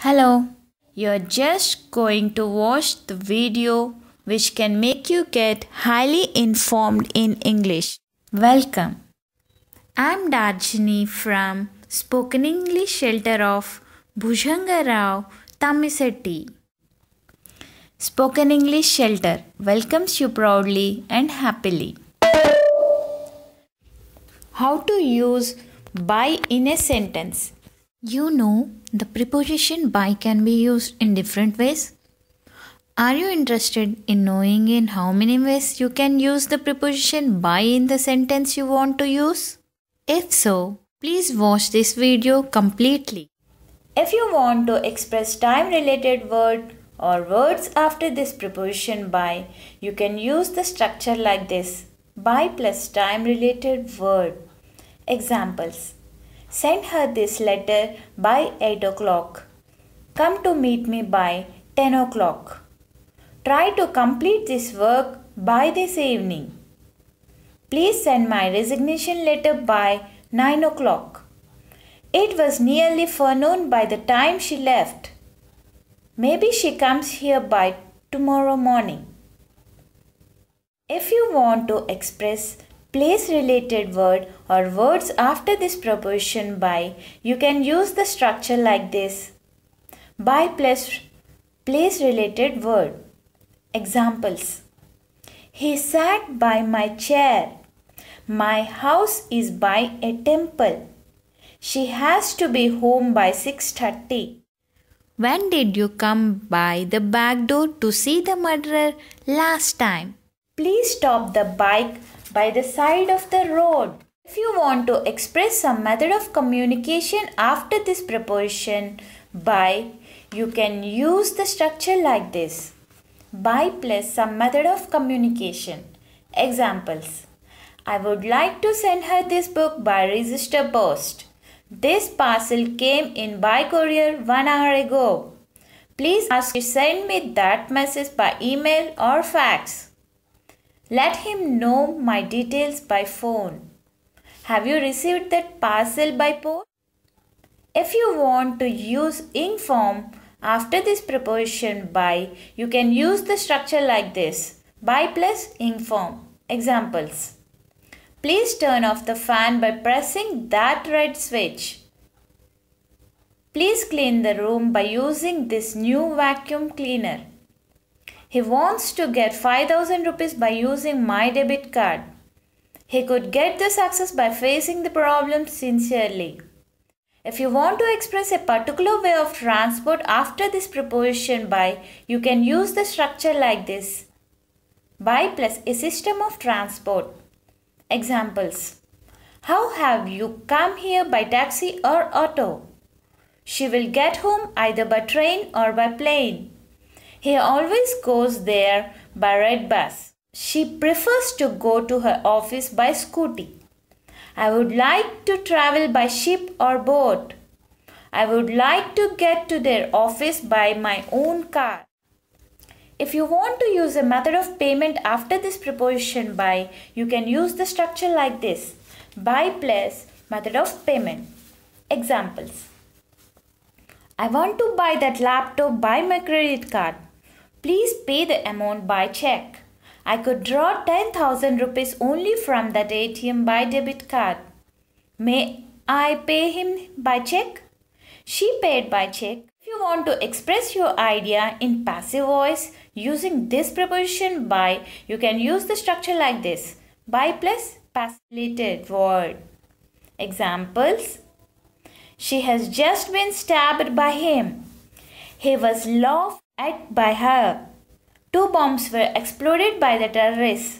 Hello, you're just going to watch the video which can make you get highly informed in English. Welcome. I'm Darjini from Spoken English Shelter of Bhujangarao, Tamisetti. Spoken English Shelter welcomes you proudly and happily. How to use by in a sentence. You know, the preposition by can be used in different ways. Are you interested in knowing in how many ways you can use the preposition by in the sentence you want to use? If so, please watch this video completely. If you want to express time-related word or words after this preposition by, you can use the structure like this: by plus time-related word. Examples: send her this letter by 8 o'clock. Come to meet me by 10 o'clock. Try to complete this work by this evening. Please send my resignation letter by 9 o'clock. It was nearly forenoon by the time she left. Maybe she comes here by tomorrow morning. If you want to express place-related word or words after this preposition by, you can use the structure like this: by plus place-related word. Examples: he sat by my chair. My house is by a temple. She has to be home by 6:30. When did you come by the back door to see the murderer last time? Please stop the bike by the side of the road. If you want to express some method of communication after this preposition by, you can use the structure like this: by plus some method of communication. Examples: I would like to send her this book by register post. This parcel came in by courier 1 hour ago. Please ask to send me that message by email or fax. Let him know my details by phone. Have you received that parcel by post? If you want to use ing form after this preposition by, you can use the structure like this: by plus ing form. Examples: please turn off the fan by pressing that red switch. Please clean the room by using this new vacuum cleaner. He wants to get 5,000 rupees by using my debit card. He could get the success by facing the problem sincerely. If you want to express a particular way of transport after this preposition by, you can use the structure like this: by plus a system of transport. Examples: how have you come here by taxi or auto? She will get home either by train or by plane. He always goes there by red bus. She prefers to go to her office by scooty. I would like to travel by ship or boat. I would like to get to their office by my own car. If you want to use a method of payment after this preposition by, you can use the structure like this: by plus method of payment. Examples: I want to buy that laptop by my credit card. Please pay the amount by check. I could draw 10,000 rupees only from that ATM by debit card. May I pay him by check? She paid by check. If you want to express your idea in passive voice using this preposition by, you can use the structure like this: by plus passive-related word. Examples: she has just been stabbed by him. He was laughed at by her. 2 bombs were exploded by the terrorists.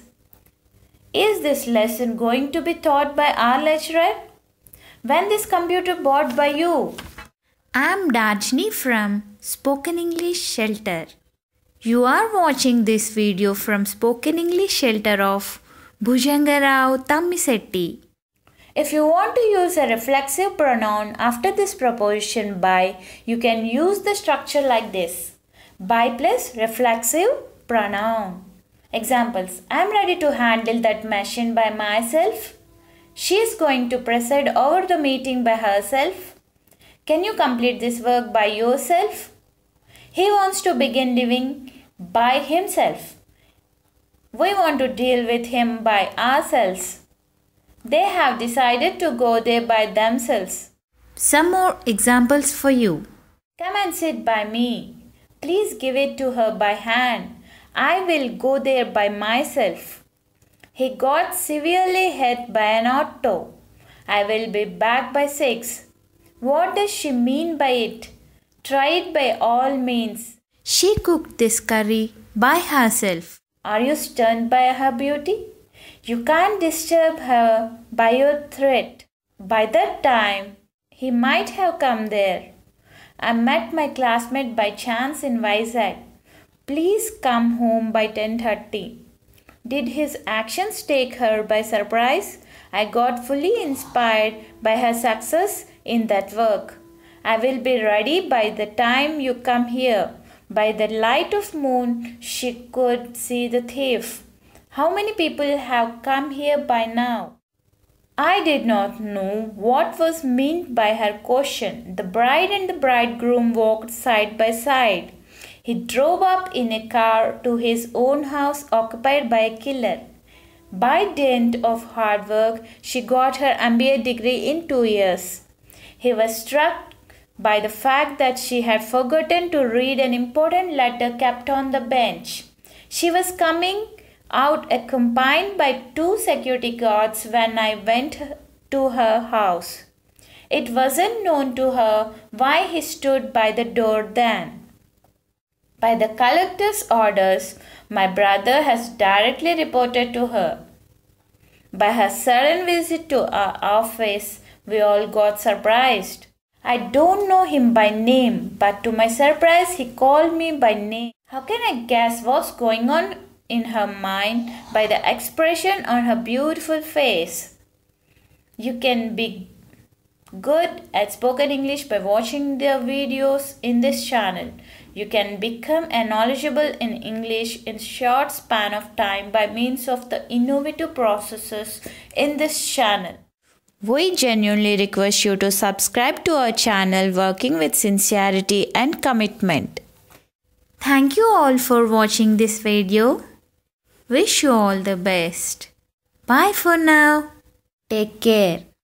Is this lesson going to be taught by our lecturer? When this computer bought by you? I'm Darjini from Spoken English Shelter. You are watching this video from Spoken English Shelter of Bhujangarao, Tamisetti. If you want to use a reflexive pronoun after this preposition by, you can use the structure like this: by plus reflexive pronoun. Examples: I am ready to handle that machine by myself. She is going to preside over the meeting by herself. Can you complete this work by yourself? He wants to begin living by himself. We want to deal with him by ourselves. They have decided to go there by themselves. Some more examples for you. Come and sit by me. Please give it to her by hand. I will go there by myself. He got severely hit by an auto. I will be back by 6. What does she mean by it? Try it by all means. She cooked this curry by herself. Are you stunned by her beauty? You can't disturb her by your threat. By that time, he might have come there. I met my classmate by chance in Vizag. Please come home by 10:30. Did his actions take her by surprise? I got fully inspired by her success in that work. I will be ready by the time you come here. By the light of moon, she could see the thief. How many people have come here by now? I did not know what was meant by her question. The bride and the bridegroom walked side by side. He drove up in a car to his own house occupied by a killer. By dint of hard work, she got her MBA degree in 2 years. He was struck by the fact that she had forgotten to read an important letter kept on the bench. She was coming out accompanied by 2 security guards when I went to her house. It wasn't known to her why he stood by the door then. By the collector's orders, my brother has directly reported to her. By her sudden visit to our office, we all got surprised. I don't know him by name, but to my surprise, he called me by name. How can I guess what's going on in her mind by the expression on her beautiful face? You can be good at spoken English by watching the videos in this channel. You can become knowledgeable in English in a short span of time by means of the innovative processes in this channel. We genuinely request you to subscribe to our channel Working with Sincerity and Commitment. Thank you all for watching this video. Wish you all the best. Bye for now. Take care.